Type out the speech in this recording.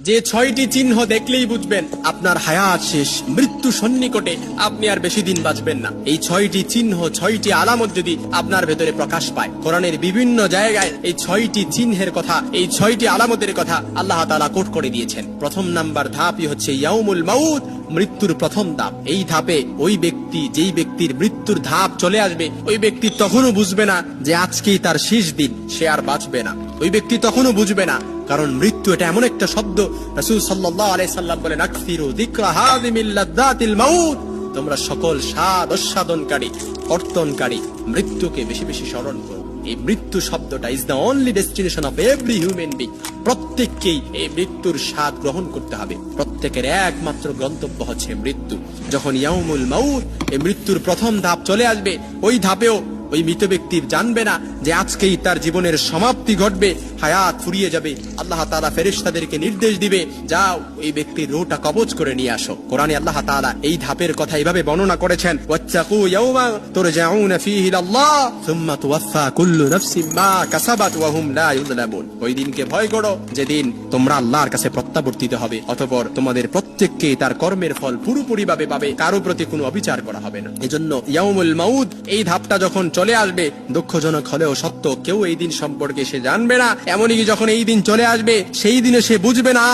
যে 6টি চিহ্ন দেখলেই বুঝবেন আপনার হায়াত শেষ, মৃত্যু সন্নিকটে, আপনি আর বেশি দিন বাঁচবেন না। এই 6টি চিহ্ন, 6টি আলামত যদি আপনার ভেতরে প্রকাশ পায়, কোরআনের বিভিন্ন জায়গায় এই 6টি চিহ্নের কথা, এই 6টি আলামতের কথা আল্লাহ তাআলা কোট করে দিয়েছেন। প্রথম নাম্বার ধাপই হচ্ছে ইয়াউমুল মাউত, মৃত্যুর প্রথম ধাপ। এই ধাপে ওই ব্যক্তি, যেই ব্যক্তির মৃত্যুর ধাপ চলে আসবে, ওই ব্যক্তি তখনও বুঝবে না যে আজকেই তার শেষ দিন, সে আর বাঁচবে না। ওই ব্যক্তি তখনও বুঝবে না, কারণ মৃত্যু এটা এমন একটা শব্দ, রাসূল সাল্লাল্লাহু আলাইহি সাল্লাম বলেন, আকসিরু যিকরা হাযিমিল লাযযাতিল মাউত, তোমরা সকল স্বাদ আস্বাদনকারী, কর্তনকারী মৃত্যুকে বেশি বেশি স্মরণ করো। এই মৃত্যু শব্দটা is the only destination of every human being. প্রত্যেককেই এই মৃত্যুর স্বাদ গ্রহণ করতে হবে। প্রত্যেকের একমাত্র গন্তব্য হচ্ছে মৃত্যু। যখন ইয়াউমুল মাউত, এই মৃত্যুর প্রথম ধাপ চলে আসবে, ওই ধাপেও ওই মৃত ব্যক্তি জানবে না যে আজকেই তার জীবনের সমাপ্তি ঘটবে, হায়াত ফুরিয়ে যাবে। আল্লাহ তাআলা ফেরেশতাদেরকে নির্দেশ দিবে, যাও ওই ব্যক্তির রূহটা কবজ করে নিয়ে আসো। কোরআনে আল্লাহ তাআলা এই ধাপের কথা এইভাবে বর্ণনা করেছেন, ওয়াত্তাকু ইয়াওমা তুরজাউনা ফীহি ইলাল্লাহ সুম্মা তুওয়াফফা কুল্লু নাফসিন মা কাসাবাত ওয়া হুম লা ইউযলামুন। ওই দিনকে ভয় করো যেদিন তোমরা আল্লাহর কাছে প্রত্যাবর্তিত হবে, অতঃপর তোমাদের প্রত্যেককে তার কর্মের ফল পুরোপুরিভাবে পাবে, কারো প্রতি কোনো অবিচার করা হবে না। এজন্য ইয়াউমুল মাউত, এই ধাপটা যখন চলে আসবে, দুঃখজনক হলেও সত্য, কেউ এই দিন সম্পর্কে সে জানবে না। এমনকি যখন এই দিন চলে আসবে, সেই দিনে সে বুঝবে না